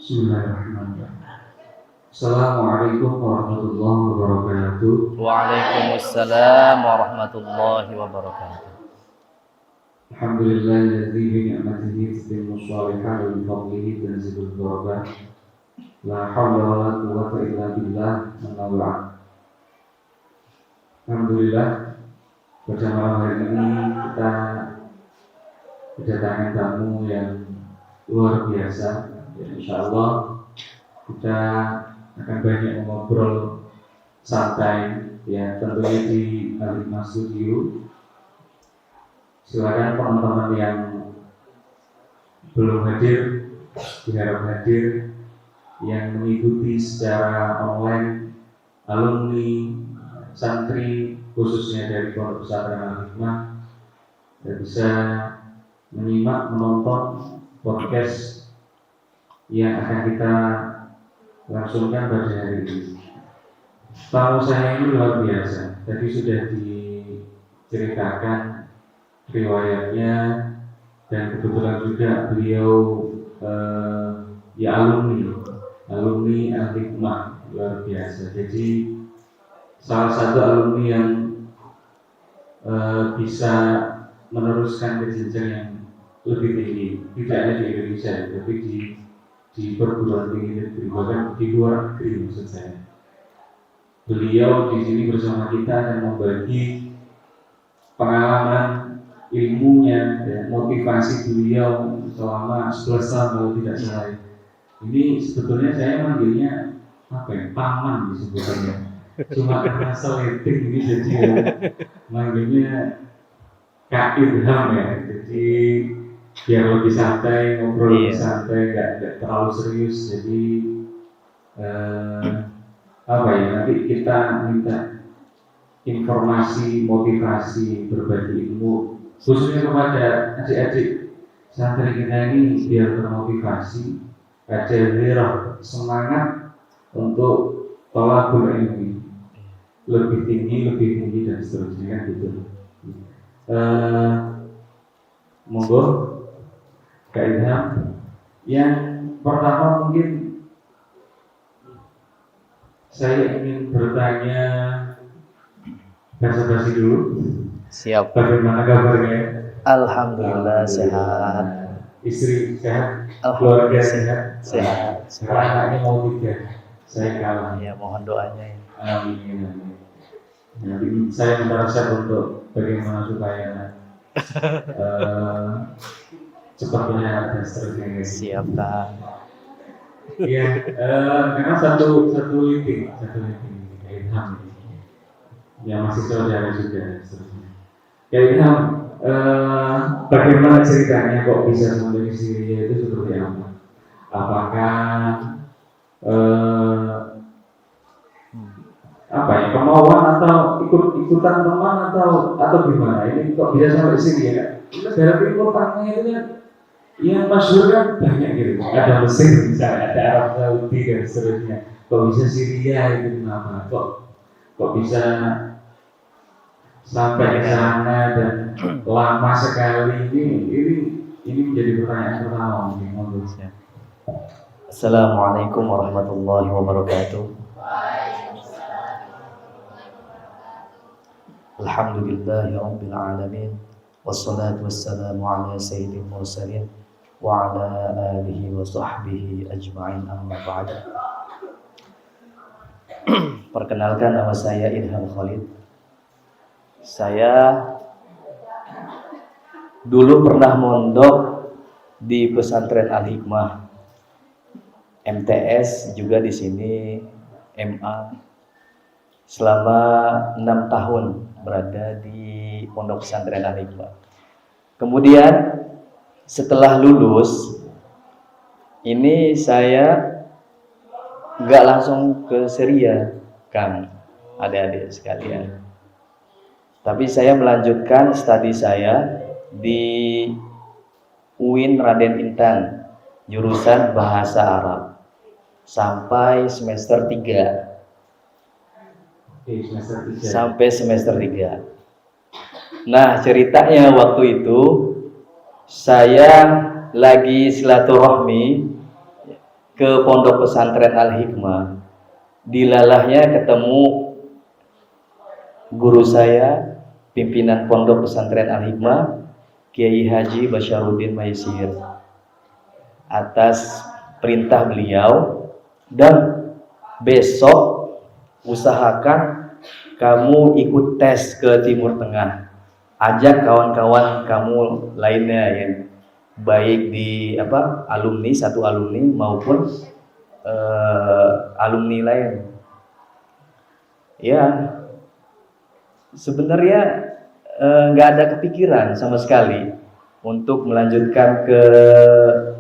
Bismillahirrahmanirrahim. Assalamualaikum warahmatullahi wabarakatuh. Waalaikumsalam warahmatullahi wabarakatuh. Alhamdulillahilladzi bi ni'matihi tatimmu shalihat wa bi fadlihi tanzilul barakat. La haula wa la quwwata illa billah. Amma ba'd. Alhamdulillah, pada malam hari ini kita kedatangan tamu yang luar biasa. Ya, insyaallah kita akan banyak ngobrol santai ya, tentunya di Al-Hikmah Studio. Silakan teman-teman yang belum hadir diharap hadir, yang mengikuti secara online, alumni, santri khususnya dari Pondok Pesantren Al-Hikmah, dan bisa menyimak, menonton podcast yang akan kita langsungkan pada hari ini. Tamu saya ini luar biasa. Tadi sudah diceritakan riwayatnya, dan kebetulan juga beliau ya alumni Al-Hikmah, luar biasa. Jadi salah satu alumni yang bisa meneruskan ke jenjang yang lebih tinggi, tidak hanya di Indonesia, tapi di perguruan tinggi negeri, bahkan di luar negeri maksud saya. Beliau di sini bersama kita dan membagi pengalaman ilmunya dan motivasi beliau selama 11 tahun kalau tidak salah. Ini sebetulnya saya manggilnya apa ya? Paman disebutnya. Cuma karena seleting ini jadi manggilnya Kak Ilham ya. Jadi biar lebih santai, ngobrol lebih santai, nggak terlalu serius. Jadi apa ya, nanti kita minta informasi, motivasi, berbagi ilmu khususnya kepada adik-adik santri kita ini, biar termotivasi, ada gairah, semangat untuk thalabul ilmi lebih tinggi dan seterusnya gitu. Monggo Kak Ilham. Yang pertama mungkin saya ingin bertanya basa-basi dulu. Siap. Bagaimana kabarnya? Alhamdulillah sehat. Istri sehat, Alhamdulillah keluarga sehat. Sekarang anaknya mau 3. Saya kalah. Ya, mohon doanya ya. Amin. Nanti saya minta resep untuk bagaimana supaya cepat punya anak dan seterusnya. Siap Kak. Iya, karena satu meeting Ilham yang masih saudara juga seterusnya. Ya Ilham, bagaimana ceritanya kok bisa sampai di Syria itu seperti apa? Apakah apa ya, kemauan atau ikutan teman atau gimana? Ini kok bisa sampai di Syria kan? Negara Timur Tengah itu kan yang masyhur kan banyak gitu. Ada Mesir misalnya, ada Arab Saudi dan seterusnya. Kok bisa Syria itu kenapa? Kok bisa sampai ke sana dan lama sekali? Ini menjadi pertanyaan pertama mungkin. Assalamualaikum warahmatullahi wabarakatuh. Alhamdulillahirabbil alamin. Wassalatu wassalamu ala sayyidil mursalin wa ala alihi wa sahbihi ajma'in, amma ba'd. Perkenalkan, nama saya Ilham Khalid. Saya dulu pernah mondok di pesantren Al-Hikmah, MTS juga di sini, MA, selama 6 tahun berada di Pondok Pesantren Al-Hikmah. Kemudian setelah lulus, ini saya nggak langsung ke Syria, Kang, adik-adik sekalian. Tapi saya melanjutkan studi saya di UIN Raden Intan, jurusan Bahasa Arab, sampai semester 3. Sampai semester 3. Nah, ceritanya waktu itu saya lagi silaturahmi ke Pondok Pesantren Al-Hikmah. Dilalahnya ketemu guru saya, pimpinan Pondok Pesantren Al-Hikmah, Kiai Haji Basyaruddin Maisir. Atas perintah beliau, dan besok usahakan kamu ikut tes ke Timur Tengah. Ajak kawan-kawan kamu lainnya ya, baik di alumni, satu alumni maupun alumni lain. Ya, sebenarnya nggak ada kepikiran sama sekali untuk melanjutkan ke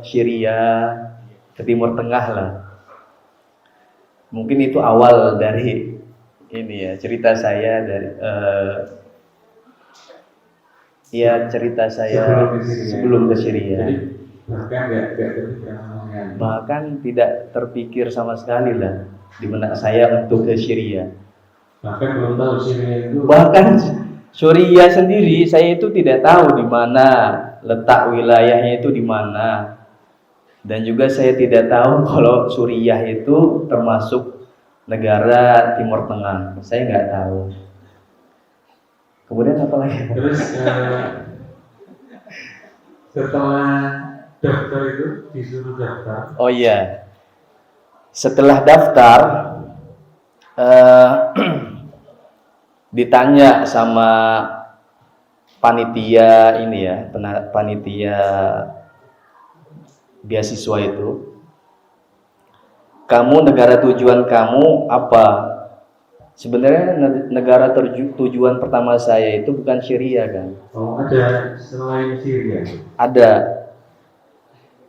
Syria, ke Timur Tengah lah. Mungkin itu awal dari ini ya, cerita saya dari cerita saya sebelum ke Syria. Bahkan tidak terpikir sama sekali lah di benak saya untuk ke Syria. Bahkan belum tahu Syria itu. Bahkan Syria sendiri saya itu tidak tahu di mana letak wilayahnya, itu di mana. Dan juga saya tidak tahu kalau Suriah itu termasuk negara Timur Tengah. Saya nggak tahu. Kemudian apa lagi? Terus setelah daftar itu disuruh daftar. Oh iya. Setelah daftar ditanya sama panitia ini ya, panitia beasiswa itu, kamu negara tujuan kamu apa? Sebenarnya negara tujuan pertama saya itu bukan Syria kan. Oh, ada selain Syria? Ada.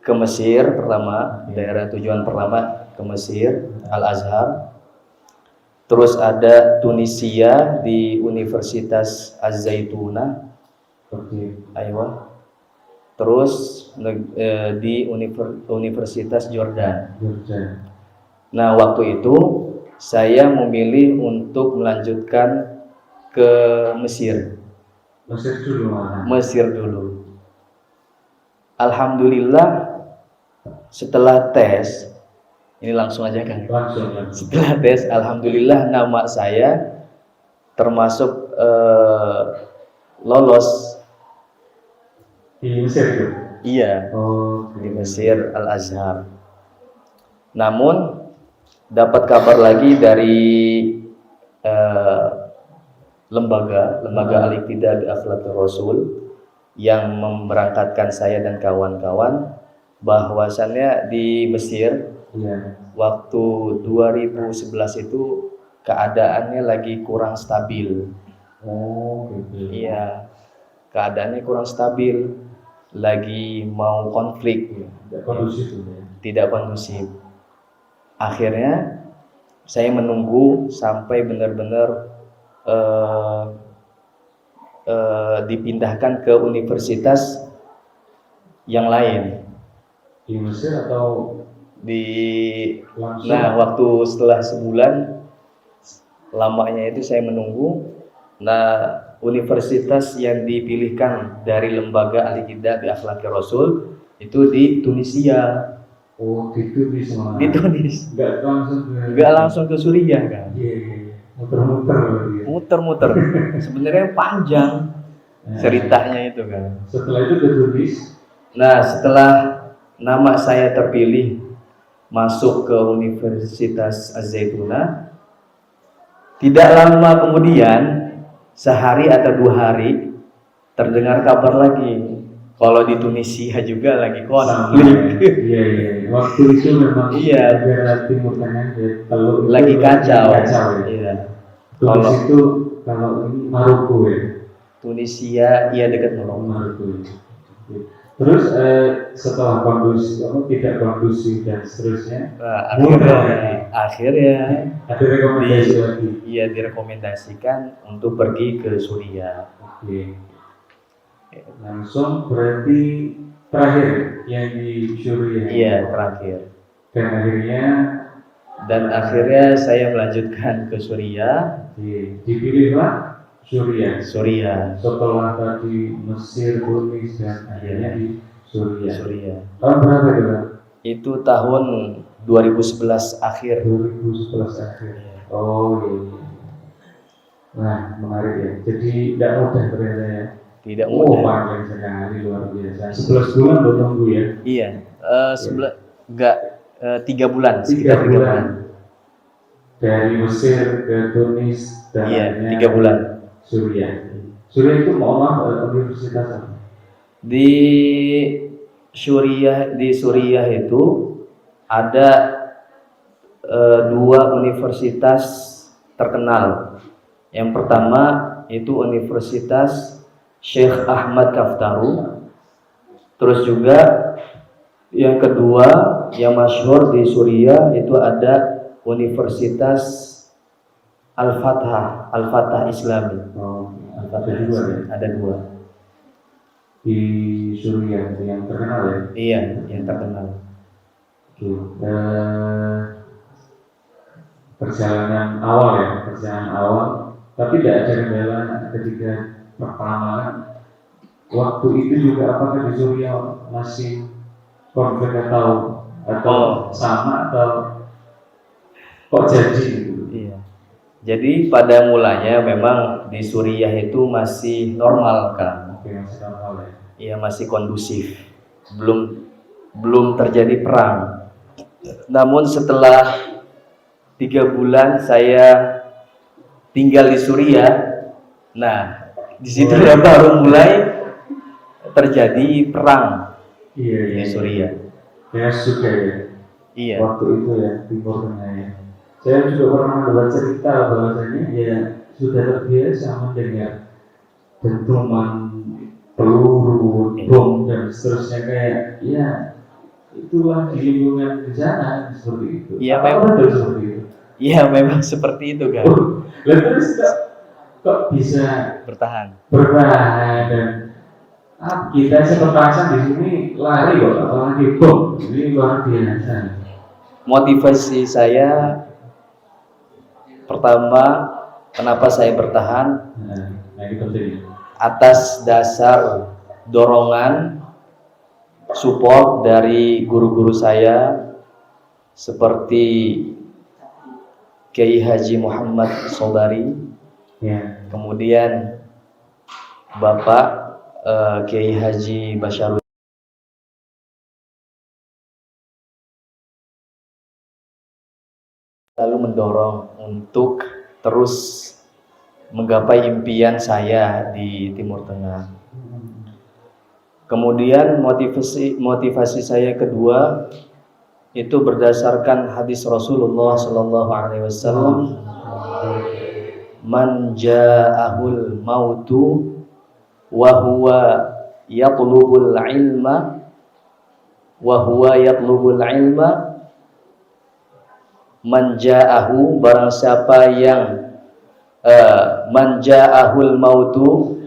Ke Mesir pertama, daerah tujuan pertama ke Mesir, Al-Azhar. Terus ada Tunisia di Universitas Az-Zaitunah. Aywa. Terus di Universitas Jordan. Nah, waktu itu saya memilih untuk melanjutkan ke Mesir. Mesir dulu. Alhamdulillah setelah tes, ini langsung aja kan? Langsung. Setelah tes, alhamdulillah nama saya termasuk lolos di Mesir itu. Iya. Oh, di Mesir Al-Azhar. Namun dapat kabar lagi dari lembaga Al-Iqtida bi Akhlaqir Rasul yang memberangkatkan saya dan kawan-kawan, bahwasannya di Mesir waktu 2011 itu keadaannya lagi kurang stabil. Oh, gitu. Iya, keadaannya kurang stabil, lagi mau konflik, tidak kondusif. Akhirnya saya menunggu sampai benar-benar dipindahkan ke universitas yang lain. Di Mesir atau di langsung? Nah, waktu setelah sebulan lamanya itu saya menunggu. Nah, universitas yang dipilihkan dari lembaga Al-Iqtida bi Akhlaqir Rasul itu di Tunisia. Oh, di Tunis malah. Di Tunis. Enggak langsung ke Suriah kan? Iya. Muter-muter. Sebenarnya panjang ceritanya itu kan. Setelah itu ke Tunis. Nah, setelah nama saya terpilih masuk ke Universitas Az-Zaitunah, tidak lama kemudian, sehari atau 2 hari, terdengar kabar lagi kalau di Tunisia juga lagi konflik. Iya. Waktu itu memang negara Timur Tengah lagi kacau. Iya. Tunis itu kalau ini Maroko ya. Tunisia dekat Maroko. Terus setelah tidak kondusif dan seterusnya, akhirnya ada rekomendasi lagi. Iya, direkomendasikan untuk pergi ke Suriah. Oke. Langsung berarti terakhir yang di Suriah. Iya, terakhir. Dan akhirnya saya melanjutkan ke Suriah. Dipilihlah Suriah. Setelah tadi Mesir, Tunis, dan akhirnya di Suriah. Tahun berapa itu? Itu tahun 2011 akhir. 2011 akhir. Oh iya. Nah, menarik ya. Jadi tidak mudah ternyata ya. Tidak Oh, mudah. panjang sekali, luar biasa. 11 bulan lo nunggu ya? Iya, 3 bulan, 3 sekitar 3 bulan. bulan. Dari Mesir ke Tunis dan Iya, akhirnya 3 bulan. Suriah. Suriah itu universitas apa? Di Suriah itu ada 2 universitas terkenal. Yang pertama itu Universitas Syekh Ahmad Kaftaru. Terus juga yang kedua yang masyhur di Suriah itu ada Universitas Al-Fatah Islami. Oh, Al-Fatah ada 2 ya? Ada 2. Di Suriah yang terkenal ya? Iya, yang terkenal. Oke. Perjalanan awal, tapi tidak ada kendala ketika pertama. Waktu itu juga apakah di Suriah masih konflik atau sama atau kok jadi gitu? Iya. Jadi pada mulanya memang di Suriah itu masih normal kan. Oke, masih normal ya. Iya, masih kondusif. Belum terjadi perang. Namun setelah 3 bulan saya tinggal di Suriah, nah di situ baru mulai terjadi perang di Suriah. Ya suka ya. Iya. Waktu itu ya Timur Tengah ya. Saya juga pernah mendengar cerita bahwasanya ya sudah terbiasa mendengar dentuman peluru, bom dan seterusnya kayak ya itulah di lingkungan di sana seperti itu. Iya, memang betul seperti itu. Iya, memang seperti itu kan. Lalu terus kok bisa bertahan dan kita sepasang di sini lari kok, apalagi bom. Ini luar biasa. Motivasi saya pertama, kenapa saya bertahan? Nah, ini penting. Atas dasar dorongan support dari guru-guru saya seperti Kiai Haji Muhammad Sobari, ya. Kemudian Bapak Kiai Haji Basyarud, lalu mendorong untuk terus menggapai impian saya di Timur Tengah. Kemudian motivasi saya kedua itu berdasarkan hadis Rasulullah Shallallahu Alaihi Wasallam, man ja'ahul mautu wa huwa yatlubul ilma man ja'ahu, barang siapa yang man ja'ahul mautu,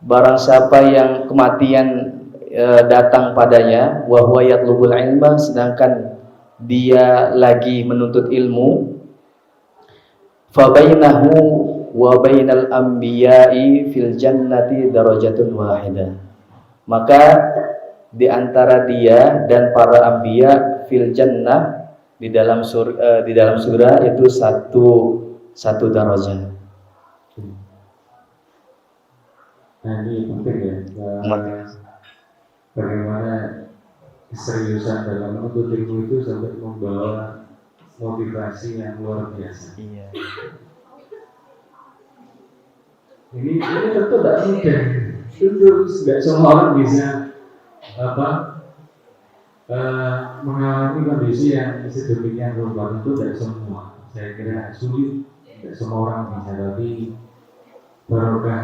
barang siapa yang kematian datang padanya, wa huwa yatlubul ilma, sedangkan dia lagi menuntut ilmu, fa bainahu wa bainal anbiya'i fil jannati darajatun wahidah, maka di antara dia dan para anbiya fil jannah, di dalam surga itu satu darajat. Nah, ini penting ya, bagaimana keseriusan dalam menuntut ilmu itu sampai membawa motivasi yang luar biasa. Iya. Ini tentu tidak mudah. Tentu tidak semua orang bisa mengalami kondisi yang sedemikian rupa. Itu tidak semua. Saya kira sulit. Tidak semua orang bisa. Tapi barokah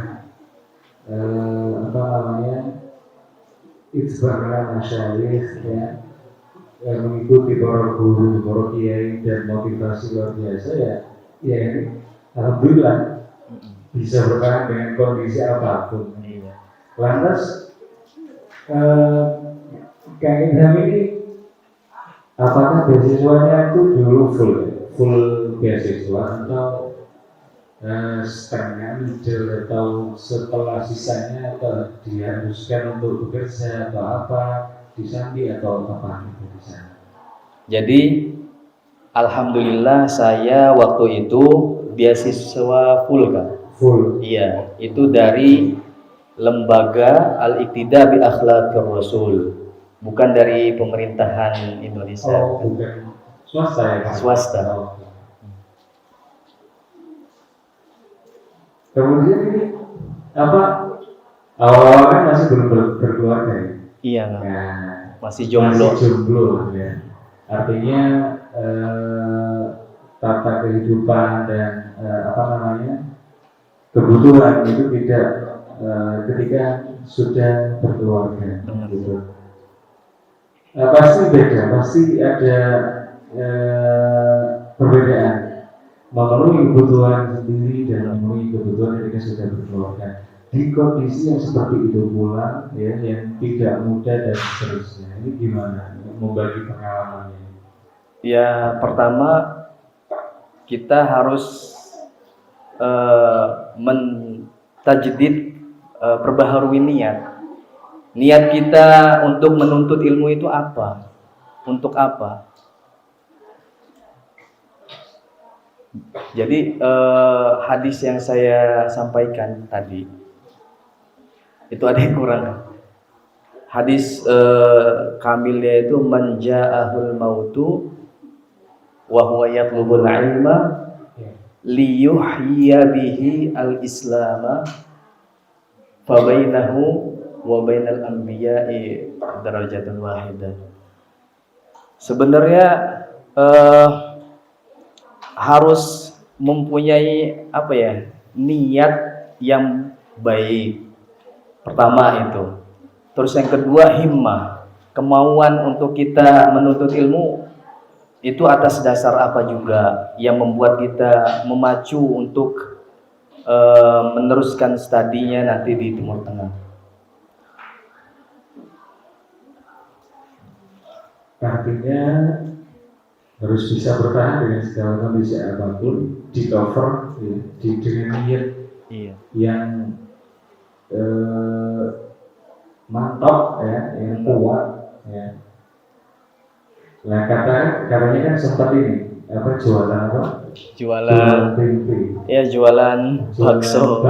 Itzbara masyayikh ya, mengikuti para guru, para kiai dan motivasi luar biasa ya ini alhamdulillah bisa bertahan dengan kondisi apapun. Lantas Kang Idham ini apakah beasiswanya itu dulu full beasiswa atau setengah middle atau setelah sisanya atau diharuskan untuk bekerja atau apa disambi atau apa itu di sana? Jadi alhamdulillah saya waktu itu beasiswa full kan. Full. Iya, itu dari lembaga Al-Iqtida bi Akhlaqir Rasul, bukan dari pemerintahan Indonesia. Oh, bukan swasta ya Pak? Swasta. Oh. Kemudian ini apa? Awal-awal kan masih belum berkeluarga ya? Iya, Kak. Nah, Masih jomblo. masih jomblo ya. Artinya tata kehidupan dan apa namanya kebutuhan itu tidak ketika sudah berkeluarga. Gitu. Pasti beda, pasti ada perbedaan memenuhi kebutuhan sendiri dan memenuhi kebutuhan ketika sudah berkeluarga. Di kondisi yang seperti itu pula, ya, yang tidak mudah dan seterusnya. Ini gimana membagi pengalamannya? Ya, pertama kita harus mentajdid, perbaharui niat. Niat kita untuk menuntut ilmu itu apa? Untuk apa? Jadi hadis yang saya sampaikan tadi itu ada yang kurang. Hadis kamilnya itu man ja'ahul mautu wa huwa yatlubul ilma liyuhyiya bihi al-islama fa bainahu wa bainal anbiya'i darajatun wahidah. Sebenarnya harus mempunyai apa ya, niat yang baik. Pertama itu. Terus yang kedua himmah, kemauan untuk kita menuntut ilmu itu atas dasar apa juga yang membuat kita memacu untuk meneruskan studinya nanti di Timur Tengah. Artinya harus bisa bertahan dengan segala kondisi apapun, di cover ya, dengan niat yang mantap ya, yang kuat ya. Nah katanya kan sempat ini apa jualan apa? Jualan tempe. Ya, jualan bakso.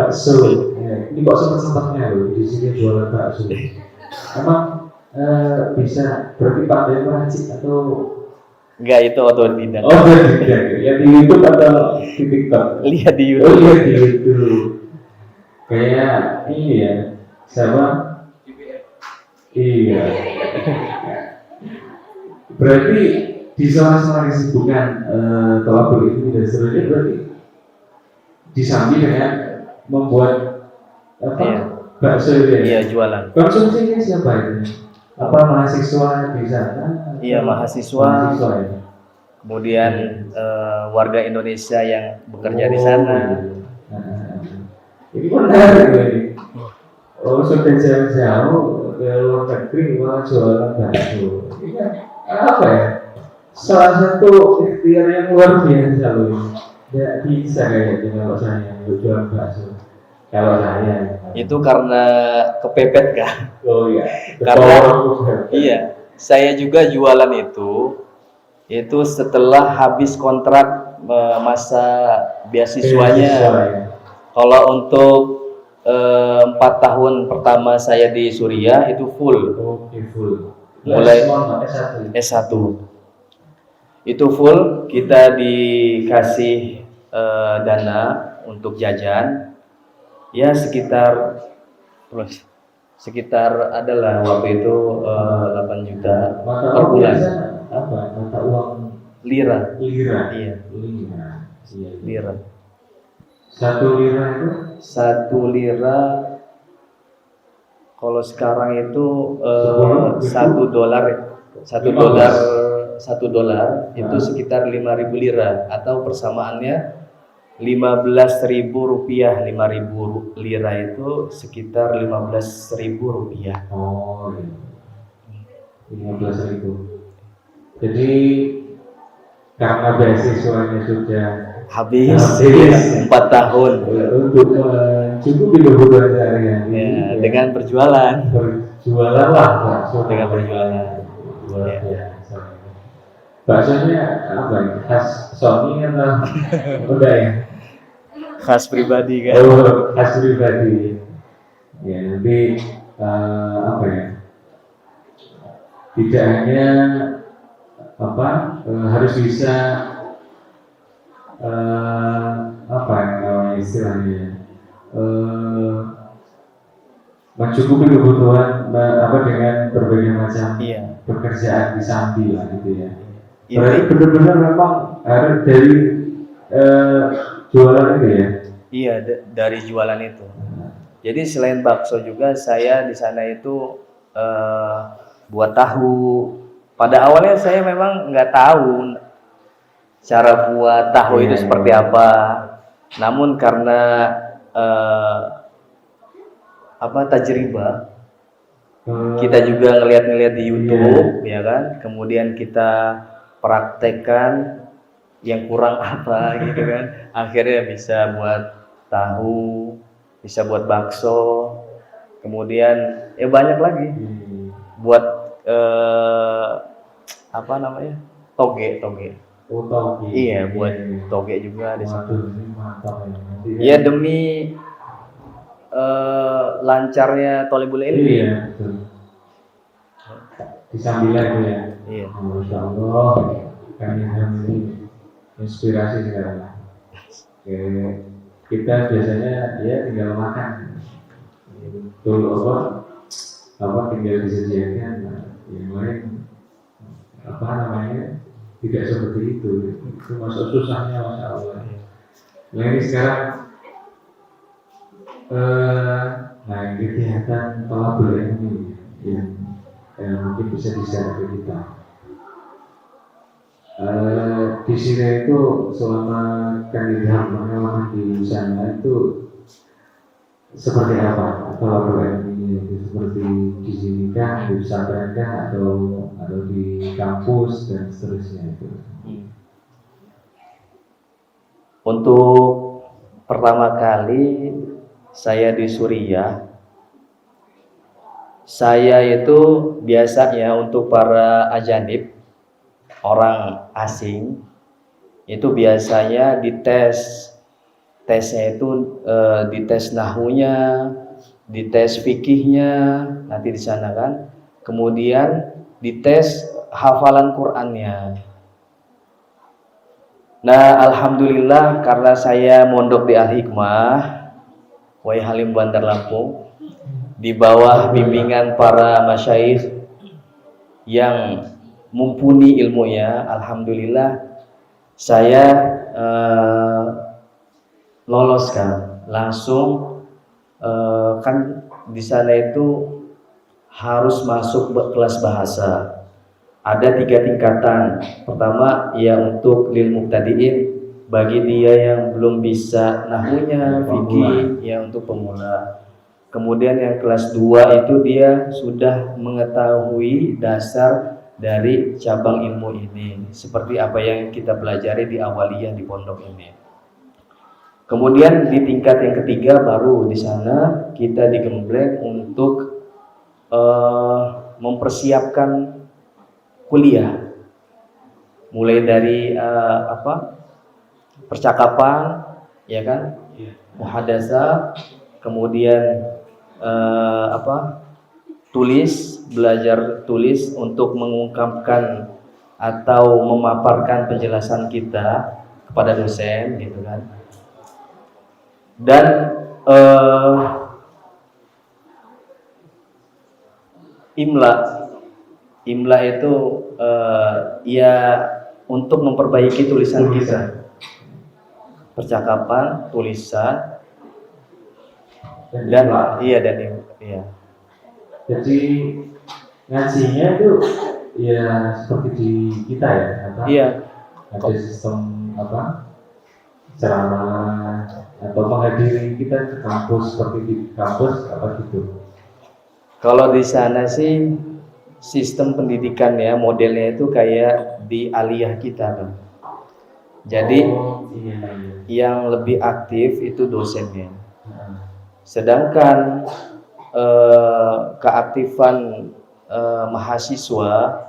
Ya, ini kok sempatnya loh di sini jualan bakso. Emang bisa berarti pandai meracik atau enggak, itu otodidak. Oh, tidak. Ya di YouTube atau di TikTok? Lihat di Oh YouTube. iya di YouTube. Kayak ini ya, sama iya. Berarti di sela-sela kesibukan tolabul ilmi dan seterusnya, berarti disambi dengan membuat apa? Bakso ya? Iya, jualan. Konsumsinya siapa itu? Apa mahasiswa di sana? Iya, mahasiswa. Ya? Kemudian warga Indonesia yang bekerja di sana. Ini menarik ini. Oh, sudah jauh-jauh ke luar negeri malah jualan bakso. Ini apa ya? Salah satu ikhtiar yang luar biasa loh. Tidak bisa kayaknya kalau saya jualan bakso. Kalau saya Itu karena kepepet kan? oh iya. Karena iya, saya juga jualan itu setelah habis kontrak masa beasiswanya. Kalau untuk 4 tahun pertama saya di Suriah itu full. Oke, full. Mulai S1. S1. Itu full, kita dikasih dana untuk jajan. Ya sekitar adalah waktu itu 8 juta per bulan. Apa? Mata uang Lira. Lira. Iya. Lira. 1 lira itu? 1 lira kalau sekarang itu 1 dolar. 1 dolar itu sekitar 5.000 lira atau persamaannya 15.000 rupiah. 5.000 lira itu sekitar 15.000 rupiah. Oh, 15.000. Jadi karena beasiswanya sudah habis 4 tahun untuk mencukupi kebutuhan sehari-hari ya, dengan berjualan lah dengan berjualan luar biasa. Baksonya apa ya? Khas Sony atau udah ya? Khas pribadi kan. Oh, khas pribadi. Ya, nanti apa ya? Tidak hanya apa harus bisa apa ya namanya istilahnya eh, mencukupi kebutuhan apa dengan berbagai macam Iya. pekerjaan di samping lah gitu ya. Inti Berarti benar-benar memang harus dari eh, jualan itu ya. iya dari jualan itu. Jadi selain bakso juga saya di sana itu eh, buat tahu. Pada awalnya saya memang nggak tahu cara buat tahu itu seperti apa. Namun karena apa tajribah, kita juga ngeliat-ngeliat di YouTube, ya kan. Kemudian kita praktekkan yang kurang apa gitu kan. Akhirnya bisa buat tahu, bisa buat bakso. Kemudian ya banyak lagi buat apa namanya? Toge. Oh, toge. Iya, buat toge juga di sana. Waduh, ini mantap ya. Ya demi lancarnya Thalibul Ilmi. Iya, betul. Di sampingnya itu ya. Iya. Masya Allah, kami ini inspirasi sekarang. Oke, kita biasanya ya tinggal makan. Betul apa tinggal disediakan. Yang lain apa namanya tidak seperti itu. Itu masuk susahnya Masya Allah. Nah ini sekarang nah kegiatan thalabul ilmi yang mungkin bisa di-share ke kita. Di sini itu selama kandidat pengalaman di sana itu seperti apa? Thalabul ilmi itu seperti di sini kan, di pesantren kan, atau di kampus dan seterusnya itu. Untuk pertama kali saya di Suriah, saya itu biasanya untuk para ajanib, orang asing, itu biasanya dites. Tesnya itu dites nahunya, dites fikihnya, nanti di sana kan. Kemudian dites hafalan Qur'annya. Nah, alhamdulillah karena saya mondok di Al-Hikmah, Wai Halim Bandar Lampung, di bawah bimbingan para masyayikh yang mumpuni ilmunya, alhamdulillah saya lolos kan, langsung kan di sana itu harus masuk kelas bahasa. Ada 3 tingkatan. Pertama ya untuk lil muqtadiin, bagi dia yang belum bisa nahunya, fikih, ya untuk pemula. Kemudian yang kelas 2 itu dia sudah mengetahui dasar dari cabang ilmu ini, seperti apa yang kita pelajari di awaliyah di pondok ini. Kemudian di tingkat yang ketiga baru di sana kita digembleng untuk mempersiapkan kuliah, mulai dari percakapan, ya kan, muhadasah, kemudian belajar tulis untuk mengungkapkan atau memaparkan penjelasan kita kepada dosen, gitu kan. Dan imla itu ya untuk memperbaiki tulisan kita, percakapan, tulisan, dan iya. Jadi ngajinya itu ya seperti di kita ya, iya. Ada sistem ceramah atau menghadiri kita ke kampus seperti di kampus apa gitu. Kalau di sana sih sistem pendidikan ya modelnya itu kayak di aliyah kita kan. Jadi yang lebih aktif itu dosennya. Sedangkan keaktifan mahasiswa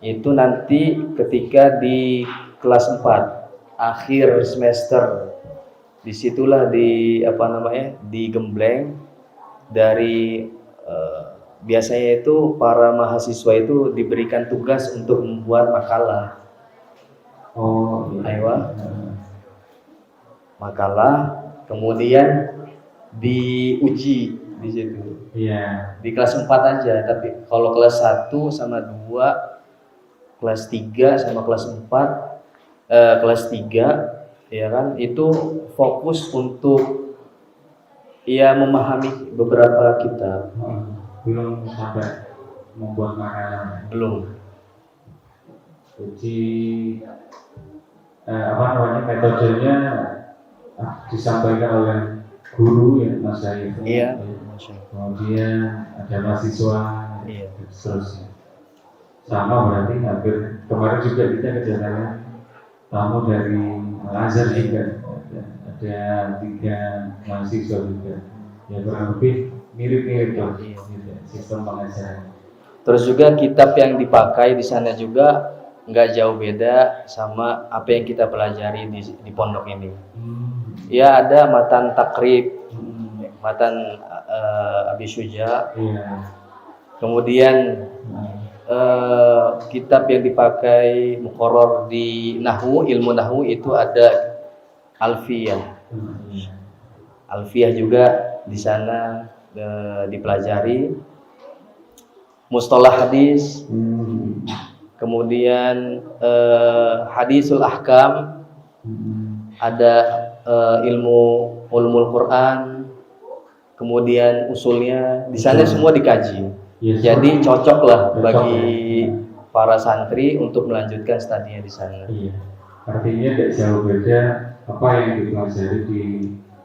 itu nanti ketika di kelas 4 akhir semester, disitulah digembleng dari biasanya itu para mahasiswa itu diberikan tugas untuk membuat makalah. Oh, iya. Aywa, makalah, kemudian diuji di situ. Iya. Di kelas 4 aja, tapi kalau kelas 1 sama 2, kelas 3 sama kelas 4, kelas 3 ya kan, itu fokus untuk ya memahami beberapa kitab. Belum sampai membuat makalah. Belum. Jadi metodenya disampaikan oleh guru ya Mas Syahid. Iya. Kemudian ada mahasiswa, Iya. seterusnya. Sama berarti hampir kemarin juga kita kedatangan tamu dari Al-Azhar juga, ada 3 mahasiswa juga. Ya kurang lebih mirip-mirip dong, sistem pengajaran. Terus juga kitab yang dipakai di sana juga nggak jauh beda sama apa yang kita pelajari di pondok ini. Ya ada matan takrib, matan Abi Syuja. Kemudian kitab yang dipakai muqarrar di nahwu, ilmu nahwu itu ada Alfiyah. Alfiyah juga di sana dipelajari. Mustalah hadis, kemudian hadisul ahkam, ada ilmu ulumul Quran, kemudian usulnya di sana semua dikaji. Jadi cocok lah bagi para santri untuk melanjutkan studinya di sana. Iya. Artinya tidak jauh beda apa yang dipelajari di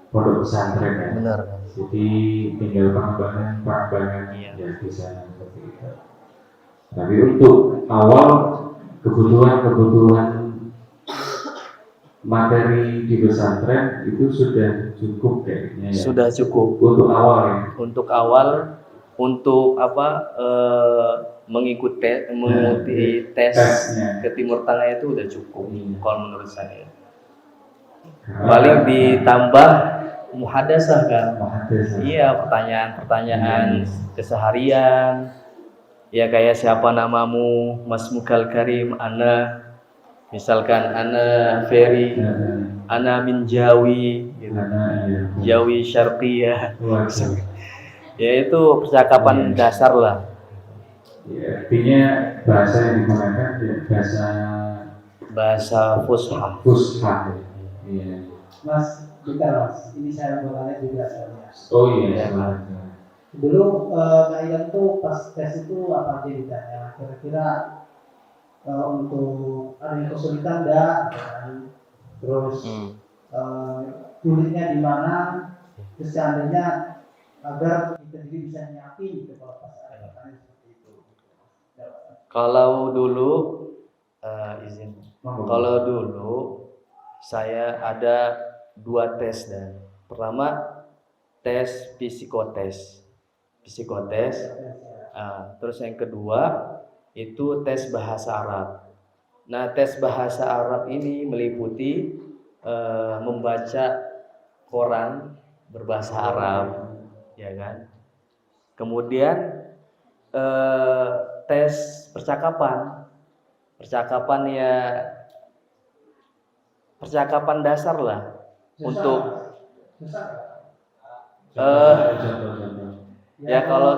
pondok pesantren ya. Benar. Jadi tinggal pengembangan ya di sana seperti itu. Tapi untuk awal kebutuhan materi di pesantren itu sudah cukup kayaknya ya. Sudah cukup untuk awal ya. Untuk awal, untuk mengikuti tes ke Timur Tengah itu udah cukup. Kalau menurut saya. Paling ditambah muhadasah kan. Iya, pertanyaan keseharian. Ya kayak siapa namamu, Mas Mukal Karim, ana, misalkan ana Ferry, ana min Jawi, gitu. Jawi Syarqiyah. Ya itu percakapan dasar lah. Ya, artinya bahasa yang digunakan bahasa Fusha. Iya. Mas, bentar Mas, ini saya bertanya juga soalnya. Oh iya. Dulu kalian tuh pas tes itu apa aja ditanya? Kira-kira untuk ada yang kesulitan enggak? Terus sulitnya di mana? Terus seandainya agar kita jadi bisa nyiapin gitu kalau pas ada pertanyaan seperti itu. Kalau dulu kalau dulu saya ada 2 tes dan pertama tes psikotes. Terus yang kedua itu tes bahasa Arab. Nah tes bahasa Arab ini meliputi membaca koran berbahasa Arab, ya kan. Kemudian tes percakapan ya percakapan dasar lah. Untuk ya kalau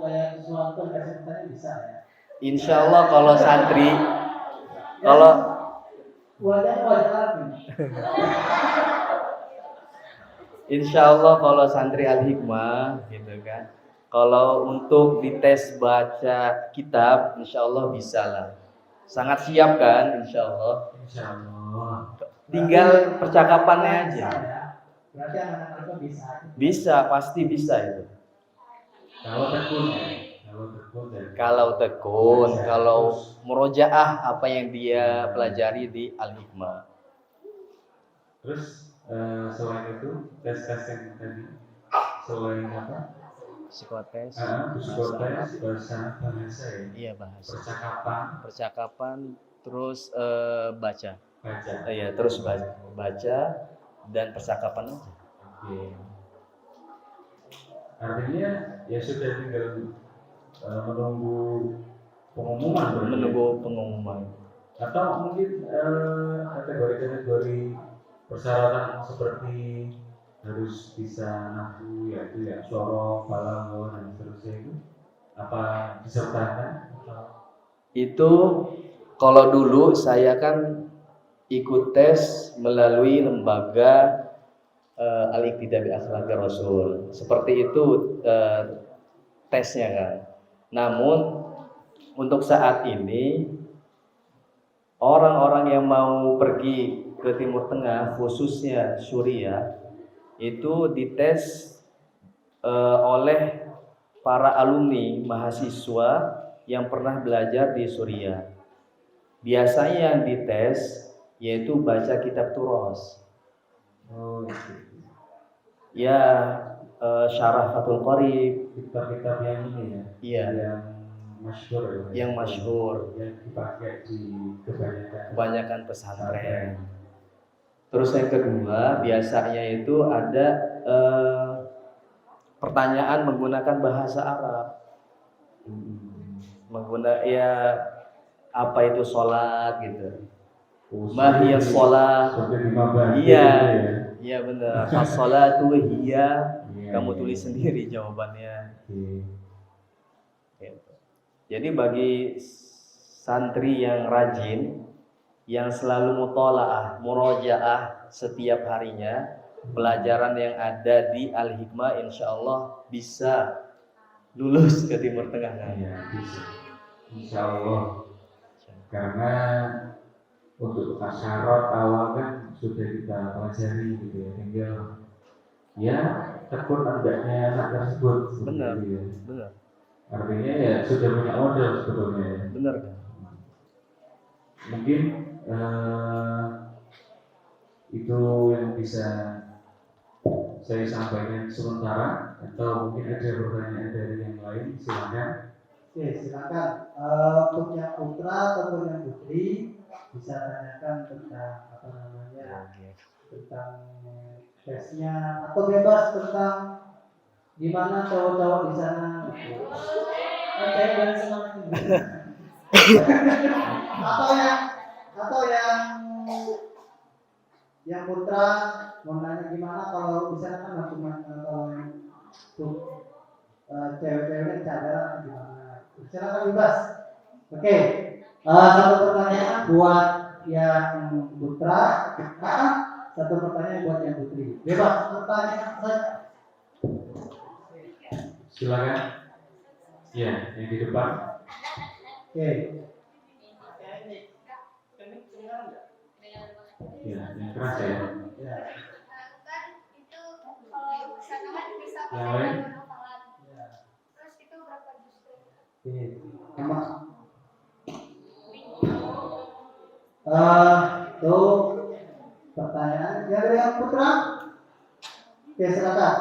kayak sesuatu kasih pertanyaan bisa ya. Insya Allah kalau santri kalau Insya Allah kalau santri Al-Hikmah gitu kan. Kalau untuk dites baca kitab, Insya Allah bisa lah. Sangat siap kan, Insya Allah. Tinggal percakapannya aja. Berarti anak-anak bisa. Bisa, pasti bisa itu. Kalau tekun, kalau murojaah apa yang dia pelajari di Al-Hikmah. Terus selain itu tes yang tadi, selain apa? psikotes, psikotes, bahasa ya, iya bahasa, percakapan, terus baca, baca. iya terus baca dan percakapan aja. Oke. Artinya ya sudah tinggal menunggu pengumuman berarti ya? Menunggu pengumuman. Atau mungkin kategori-kategori persyaratan seperti harus bisa nahwu, yaitu ya syarah, balaghah dan seterusnya itu apa disertakan? Itu kalau dulu saya kan ikut tes melalui lembaga Al-Iqtida bi Akhlaqir Rasul. Seperti itu tesnya kan. Namun untuk saat ini orang-orang yang mau pergi ke Timur Tengah khususnya Suriah itu dites oleh para alumni mahasiswa yang pernah belajar di Suriah. Biasanya yang dites yaitu baca kitab Turos. Oh, Ya, Syarah Fathul Qorib, kitab-kitab yang ini ya, iya, yang masyhur ya, yang masyhur, yang dipakai di kebanyakan pesantren. Terus yang kedua, biasanya itu ada pertanyaan menggunakan bahasa Arab. Ya apa itu sholat gitu. Mahiyas sholat. Iya, iya benar. As-sholatu hiya. Kamu tulis sendiri jawabannya. Gitu. Jadi bagi santri yang rajin, yang selalu mutolaah, murojaah setiap harinya, pelajaran yang ada di Al-Hikmah insya Allah bisa lulus ke Timur Tengah. Ya, bisa. Insya Allah. Karena untuk syarat awal kan sudah kita pelajari gitu ya, tinggal ya tekun andaknya anak tersebut. Benar, gitu ya. benar. Artinya ya sudah punya modal sebetulnya ya. Benar. Mungkin itu yang bisa saya sampaikan sementara, atau mungkin ada pertanyaan dari yang lain, silakan. Oke, silakan. Untuk yang putra ataupun yang putri bisa tanyakan tentang apa namanya, tentang tesnya, atau bebas tentang gimana cowok-cowok di sana. Saya dan semangat ini. atau yang putra mau nanya gimana, kalau di sana kan cuma kalau untuk cewek-cewek cadar gimana. Silakan bebas. Oke. Satu pertanyaan buat yang putra, satu pertanyaan buat yang putri. Bebas pertanyaan saja. Silakan. Ya, yang di depan. Oke. Ya, yang keras ya. Ya. Kan itu kalau misalkan kan bisa Yang lain? Ya. terus itu berapa justru? Oke. Emang tuh pertanyaan dari yang putra. Oke, silakan.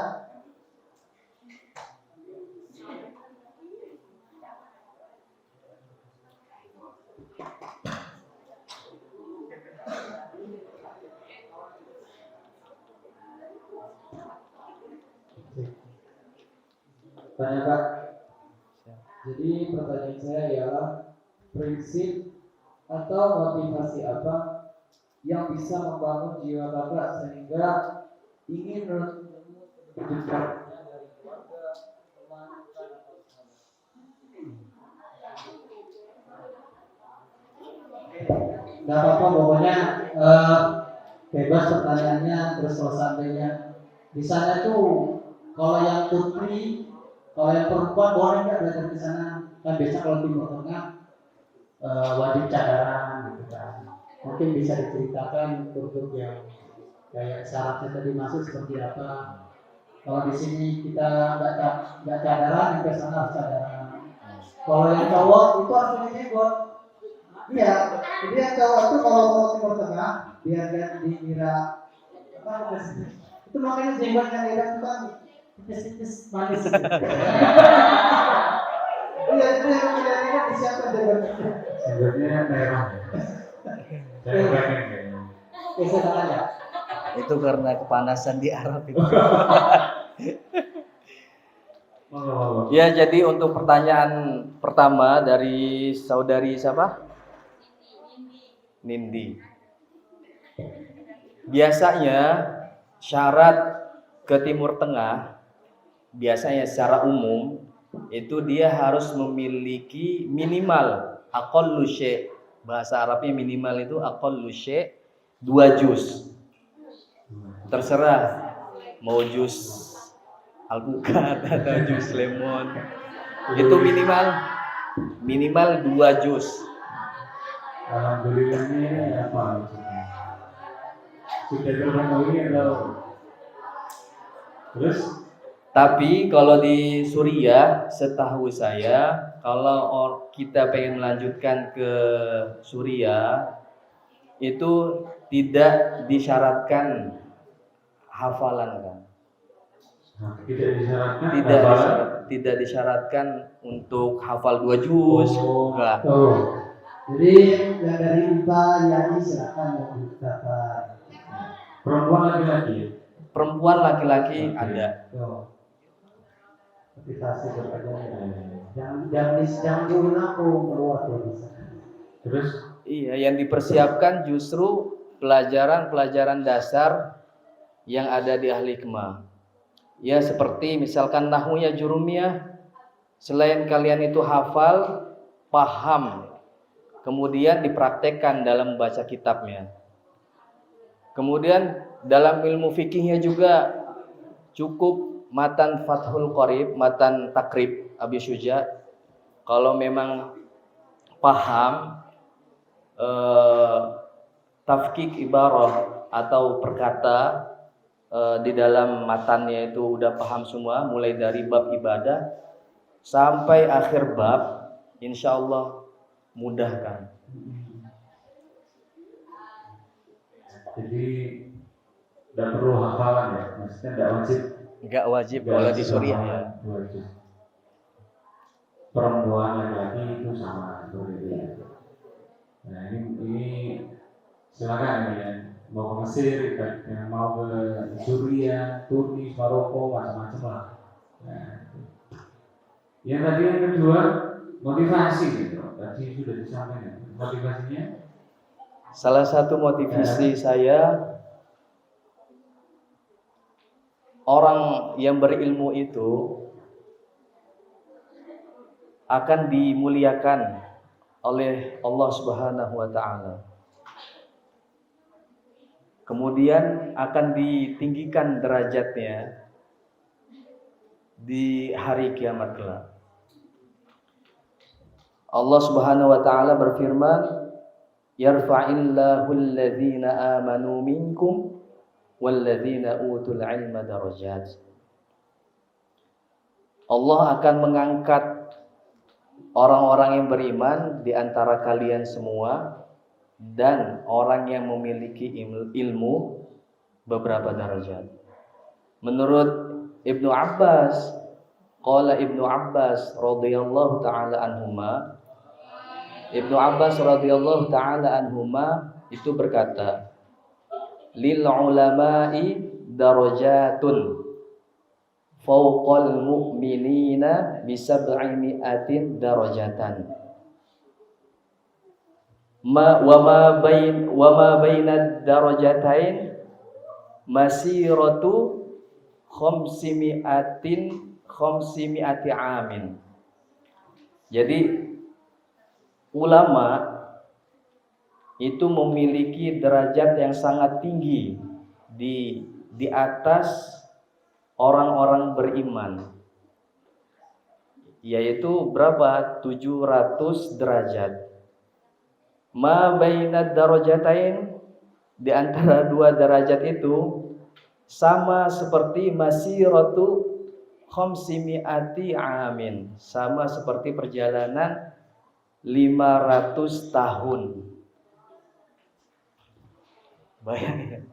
Tanya Kak. Jadi pertanyaan saya ialah prinsip atau motivasi apa yang bisa membangun jiwa Kakak sehingga ingin menuntut ilmu dari keluarga, teman, atau sahabat. Gak apa-apa, pokoknya bebas pertanyaannya. Terus kalau seandainya di sana tuh, kalau yang putri, kalau yang perempuan boleh nggak belajar di sana? Kan biasa kalau Timur Tengah wajib cadaran gitu kan. Mungkin bisa diceritakan untuk yang kayak syaratnya tadi masuk seperti apa. Kalau di sini kita nggak cadaran, yang ke sana harus cadaran. Kalau yang cowok itu harus punya jenggot. Iya, jadi yang cowok itu kalau mau Timur Tengah biar dia dikira apa, itu makanya jenggotnya beda tuh kan. tipis-tipis manis. Iya, itu yang kira-kira disiapkan jabatan. Sebenarnya merah. Saya pengen kayaknya. Silakan ya. Itu karena kepanasan di Arab itu. Monggo. Ya, jadi untuk pertanyaan pertama dari saudari siapa? Nindi. Biasanya syarat ke Timur Tengah, biasanya secara umum itu dia harus memiliki minimal aqallu syai'. Bahasa Arabnya minimal itu aqallu syai' 2 juz. Terserah mau juz alpukat atau jus lemon, itu minimal 2 jus. Alhamdulillah ini apa maksudnya? Sudah terpenuhi atau terus? Tapi kalau di Suriah, setahu saya, kalau kita pengen melanjutkan ke Suriah, itu tidak disyaratkan hafalan kan? Tidak disyaratkan untuk hafal 2 juz. Enggak. Jadi yang dari IPA Yani silakan mau daftar. Perempuan laki-laki. Perempuan laki-laki ada. Motivasi berpajak. Jangan diulang keluar bisa. Terus? Iya, yang dipersiapkan justru pelajaran-pelajaran dasar yang ada di ahli hikmah. Ya, seperti misalkan nahwiyah jurumiyah, selain kalian itu hafal, paham, kemudian dipraktekkan dalam baca kitabnya. Kemudian dalam ilmu fikihnya juga cukup matan Fathul Qorib, matan Takrib Abi Syuja. Kalau memang paham tafkik ibarah atau perkata di dalam matannya itu udah paham semua, mulai dari bab ibadah sampai akhir bab, insya Allah mudahkan. Jadi tidak perlu hafalan ya, maksudnya tidak wajib. Nggak wajib kalau di Suriah ya. Wajib. Perempuan laki-laki itu sama Suriah. Nah ini silakan ya. Mau ke Mesir, yang mau ke Suriah, Tunis, Maroko, macam-macam lah. Nah, yang tadi yang kedua motivasi gitu. Tadi sudah disampaikan. Motivasinya? Salah satu motivasi saya, orang yang berilmu itu akan dimuliakan oleh Allah Subhanahu wa taala. Kemudian akan ditinggikan derajatnya di hari kiamat kelak. Allah Subhanahu wa taala berfirman, "Yarfa'illahu alladhina amanu minkum walladhina utul 'ilma darajat." Allah akan mengangkat orang-orang yang beriman di antara kalian semua dan orang yang memiliki ilmu beberapa derajat. Menurut Ibnu Abbas, qala Ibnu Abbas radhiyallahu taala anhuma, Ibnu Abbas radhiyallahu taala anhuma itu berkata, lil ulama'i darajatun fawqal mu'minina bi 700 darajatan. Wa ma bainad darajatain masiratu khamsimi'ati amin. Jadi ulama itu memiliki derajat yang sangat tinggi di atas orang-orang beriman, yaitu berapa? 700 derajat. Ma bainad darajatain, di antara 2 derajat itu sama seperti masiratu khamsimi'ati amin, sama seperti perjalanan 500 tahun. Bayangin.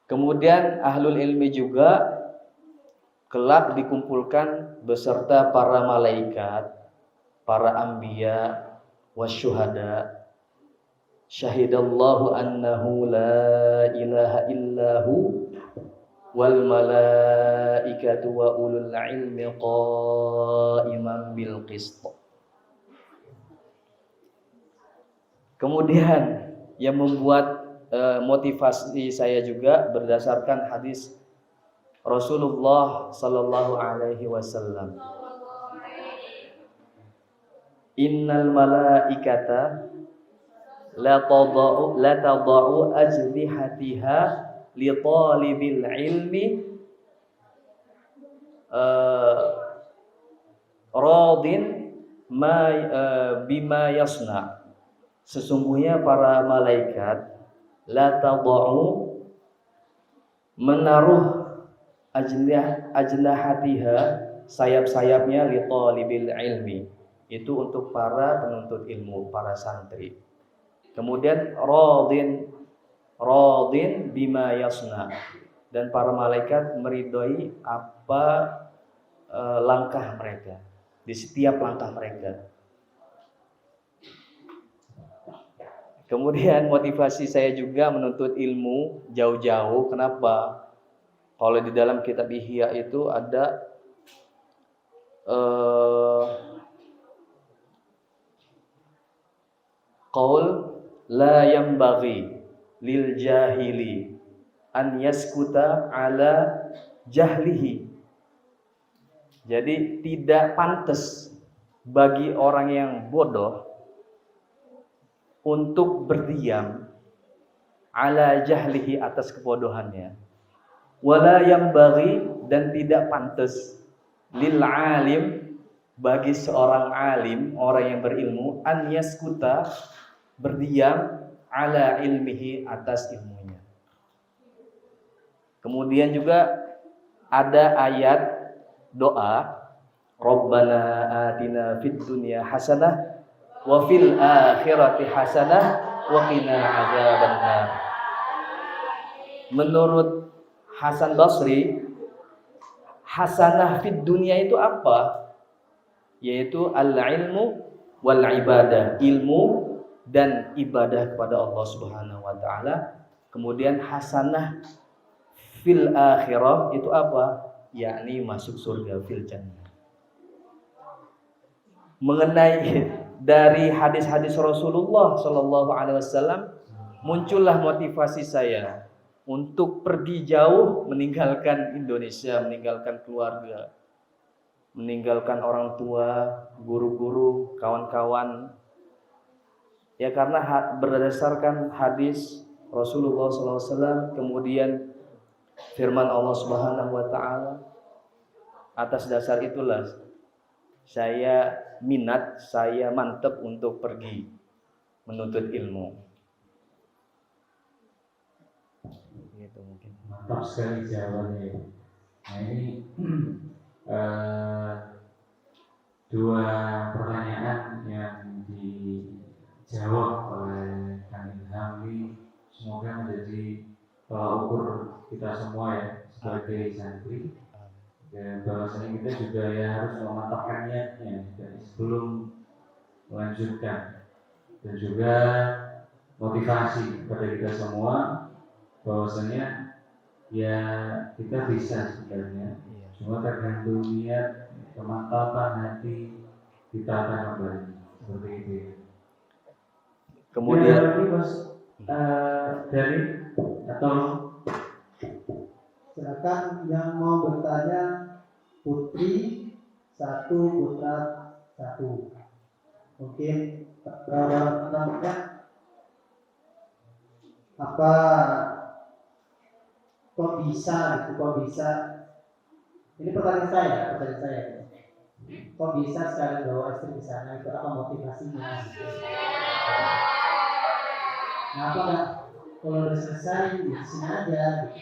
Kemudian ahlul ilmi juga kelak dikumpulkan beserta para malaikat, para anbiya, wasyuhada. Syahidallahu annahu la ilaha illahu wal malaikatu wa ulul ilmi qa'iman bil qist. Kemudian yang membuat motivasi saya juga berdasarkan hadis Rasulullah sallallahu alaihi wasallam. Innal malaikata la tadau ajlihatiha li talibil ilmi radin bima yasna. Sesungguhnya para malaikat la tadau menaruh ajnahatiha sayap-sayapnya li talibil ilmi, itu untuk para penuntut ilmu, para santri. Kemudian radin bima yasna, dan para malaikat meridhoi apa langkah mereka, di setiap langkah mereka. Kemudian motivasi saya juga menuntut ilmu jauh-jauh. Kenapa? Kalau di dalam kitab Ihya itu ada qaul la yambaghi lil jahili an yaskuta ala jahlihi. Jadi tidak pantas bagi orang yang bodoh untuk berdiam ala jahlihi, atas kebodohannya. Wala yambaghi, dan tidak pantas lil alim, bagi seorang alim, orang yang berilmu, an yaskuta, berdiam ala ilmihi, atas ilmunya. Kemudian juga ada ayat doa, Rabbana atina fid dunya hasanah wa fil akhirati hasanah wa qina adzabannar. Menurut Hasan Basri, hasanah fid dunya itu apa? Yaitu al-ilmu wal ibadah, ilmu dan ibadah kepada Allah Subhanahu wa taala. Kemudian hasanah fil akhirah itu apa? Yakni masuk surga, fil jannah. Mengenai dari hadis-hadis Rasulullah sallallahu alaihi wasallam, muncullah motivasi saya untuk pergi jauh, meninggalkan Indonesia, meninggalkan keluarga, meninggalkan orang tua, guru-guru, kawan-kawan. Ya, karena berdasarkan hadis Rasulullah SAW, kemudian firman Allah Subhanahu wa taala. Atas dasar itulah saya minat, saya mantap untuk pergi menuntut ilmu. Gitu mungkin. Mantap sekali jawabannya. Nah ini dua pertanyaan yang dijawab oleh Kang Ilham ini semoga menjadi tolak ukur kita semua ya sebagai santri. Dan bahwasanya kita juga ya harus memantapkan niatnya dari sebelum melanjutkan, dan juga motivasi kepada kita semua bahwasanya ya kita bisa sebenarnya, cuma tergantung niat, kemantapan hati kita akan kembali seperti itu. Kemudian dari atau silakan yang mau bertanya, putri satu, putra satu. Mungkin namanya apa? Kok bisa gitu? Kok bisa? Ini pertanyaan saya. Kok bisa sekali bawa istri di sana? Itu apa motivasinya? Kenapa nggak kalau udah selesai di sini aja?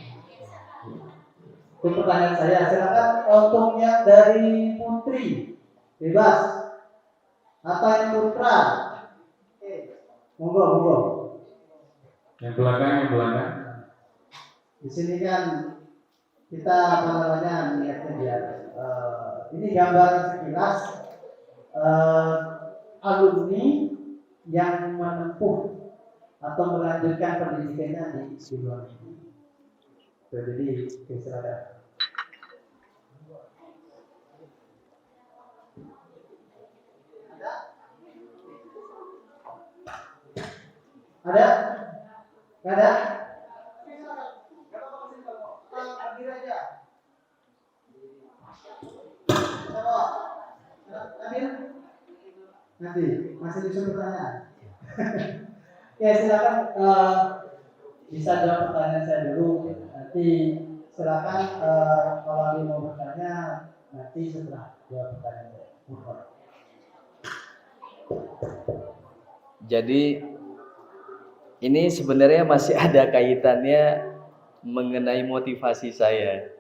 Itu pertanyaan saya. Silakan untuk yang dari putri, bebas. Apa yang putra? Monggo. yang belakang. Di sini kan kita apa namanya lihatnya biar ini gambaran sekilas alumni yang menempuh atau melanjutkan pendidikannya di luar negeri. Jadi silakan. Ada? Nggak ada? Berdiri aja. Nanti masih bisa bertanya. Ya silakan bisa jawab pertanyaan saya dulu. Nanti silakan kalau ada yang mau bertanya nanti setelah jawab pertanyaan saya. Jadi ini sebenarnya masih ada kaitannya mengenai motivasi saya.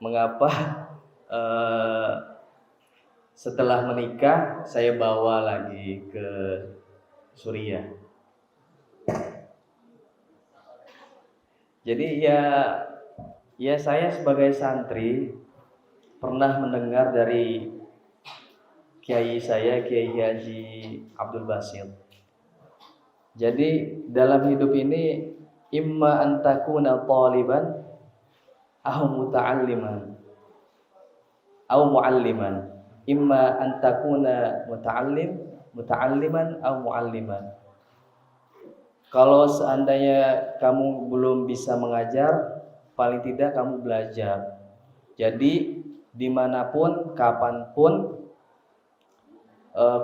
Mengapa setelah menikah saya bawa lagi ke Suriah. Jadi ya saya sebagai santri pernah mendengar dari kiai saya, Kiai Haji Abdul Basit. Jadi dalam hidup ini imma an takuna taliban aw muta'alliman aw mu'alliman. Imma an takuna muta'alliman aw mu'alliman. Kalau seandainya kamu belum bisa mengajar, paling tidak kamu belajar. Jadi dimanapun, kapanpun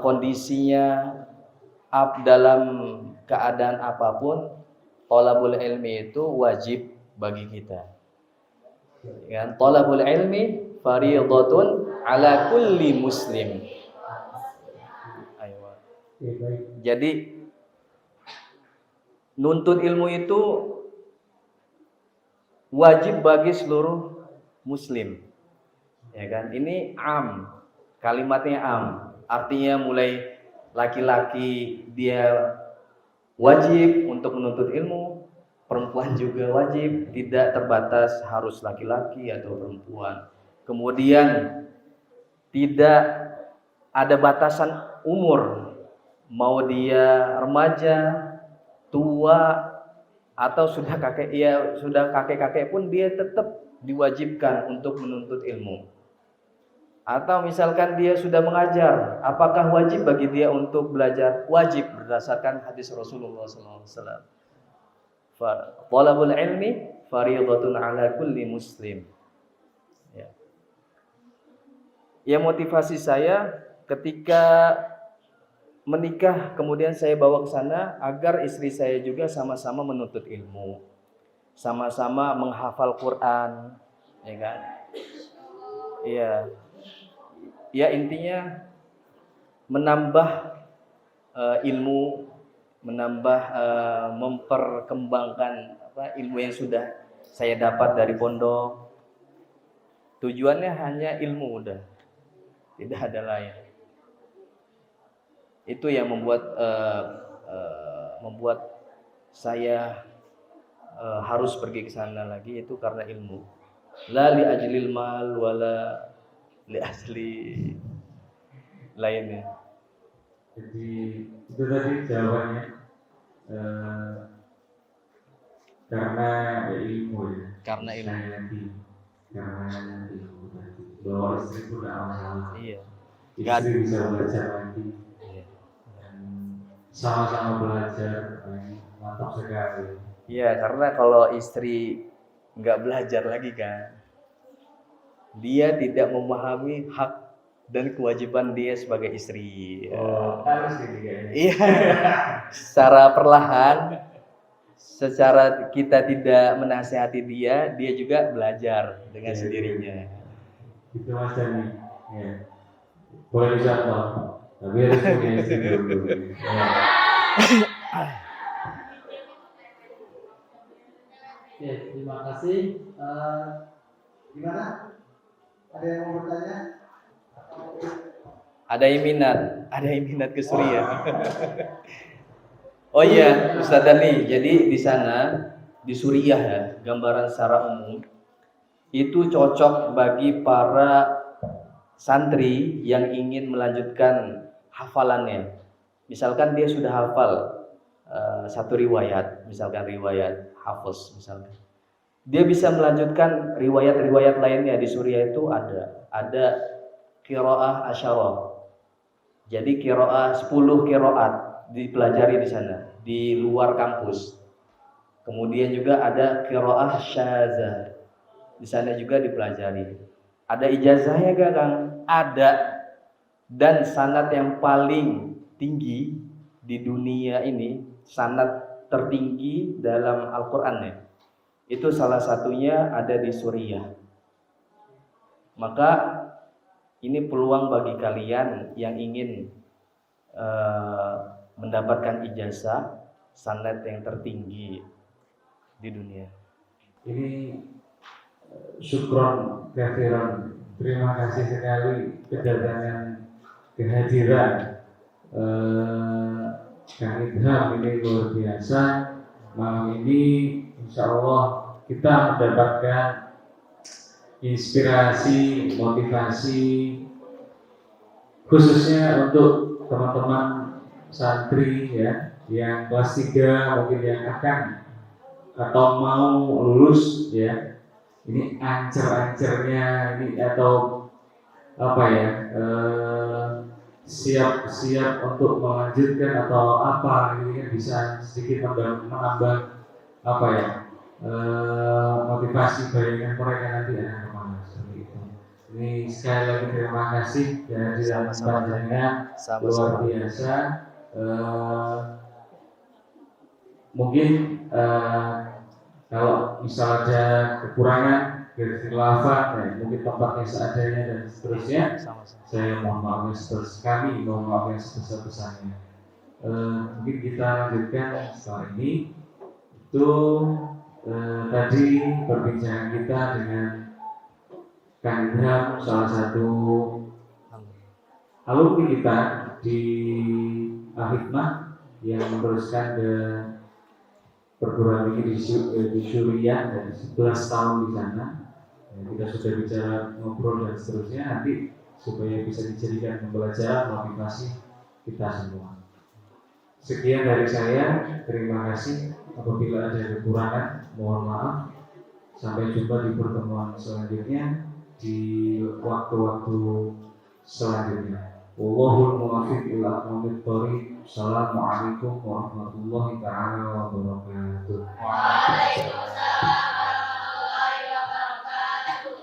kondisinya dalam keadaan apapun, thalabul ilmi itu wajib bagi kita. Ya, thalabul ilmi fardhatun ala kulli muslim. Ayo. Jadi nuntut ilmu itu wajib bagi seluruh muslim. Ya kan? Ini am. Kalimatnya am. Artinya mulai laki-laki dia wajib untuk menuntut ilmu, perempuan juga wajib, tidak terbatas harus laki-laki atau perempuan. Kemudian tidak ada batasan umur, mau dia remaja, tua atau sudah kakek pun dia tetap diwajibkan untuk menuntut ilmu. Atau misalkan dia sudah mengajar, apakah wajib bagi dia untuk belajar? Wajib berdasarkan hadis Rasulullah SAW. Thalabul ilmi fardhatun ala kulli muslim. Ya, motivasi saya ketika menikah kemudian saya bawa ke sana agar istri saya juga sama-sama menuntut ilmu, sama-sama menghafal Quran, ya kan? Iya. Ya intinya menambah ilmu, menambah memperkembangkan ilmu yang sudah saya dapat dari pondok. Tujuannya hanya ilmu udah, tidak ada lain. Itu yang membuat saya harus pergi ke sana lagi, itu karena ilmu. La li ajlil mal wala li asli lainnya. Jadi itu tadi jawabannya karena ilmu ya. Karena ilmu. Karena ilmu tadi. Bahwa istri pun Allah. Iya. Istri bisa belajar lagi. Iya. Dan sama-sama belajar, mantap sekali. Iya, karena kalau istri nggak belajar lagi kan, dia tidak memahami hak dan kewajiban dia sebagai istri. Harus gitu ya. Iya. Secara perlahan, secara kita tidak menasihati dia, dia juga belajar dengan sendirinya. Itu Mas Dani. Ya. Boleh dicontoh, tapi harus punya istri dulu. Ya. Oke, terima kasih. Gimana? Ada yang mau bertanya? Ada yang minat ke Suriah. Oh iya, Ustaz Dani. Jadi di sana di Suriah ya, gambaran secara umum itu cocok bagi para santri yang ingin melanjutkan hafalannya. Misalkan dia sudah hafal satu riwayat, misalkan riwayat Hafiz misalkan. Dia bisa melanjutkan riwayat-riwayat lainnya. Di Suriah itu ada qiraah asyarah. Jadi qiraah 10 qiraat dipelajari di sana, di luar kampus. Kemudian juga ada qiraah syazah. Di sana juga dipelajari. Ada ijazahnya gak, Kang? Ada. Dan sanad yang paling tinggi di dunia ini, sanad tertinggi dalam Al-Qur'an ya. Itu salah satunya ada di Suriah. Maka ini peluang bagi kalian yang ingin mendapatkan ijazah sanad yang tertinggi di dunia. Ini syukron kathiran, terima kasih sekali kedatangan kehadiran Kang Idham ini luar biasa. Malam ini insya Allah kita mendapatkan inspirasi, motivasi khususnya untuk teman-teman santri ya yang kelas 3 mungkin yang akan atau mau lulus ya. Ini ancer-ancernya ini atau apa ya, siap-siap untuk melanjutkan atau apa ini kan bisa sedikit menambah apa ya, motivasi bayangan mereka nanti akan kemana seperti itu. Ini sekali lagi terima kasih dan panjangnya luar biasa. Mungkin kalau misal ada kekurangan kekhilafan, mungkin tempatnya seadanya dan seterusnya, saya mohon maaf yang kami mohon maaf yang sebesar-besarnya. Mungkin kita lanjutkan setelah ini. Itu tadi perbincangan kita dengan Kang Idham, salah satu alumni kita di Al-Hikmah yang meneruskan ke perguruan tinggi di Suriah dan 11 tahun di sana. Kita sudah bicara ngobrol dan seterusnya, nanti supaya bisa dijadikan pembelajaran motivasi kita semua. Sekian dari saya, terima kasih. Apabila ada kekurangan, mohon maaf. Sampai jumpa di pertemuan selanjutnya di waktu-waktu selanjutnya. Wallahul muwaffiq ila aqwamit thoriq. Assalamualaikum warahmatullahi taala wabarakatuh. Waalaikumsalam warahmatullahi wabarakatuh.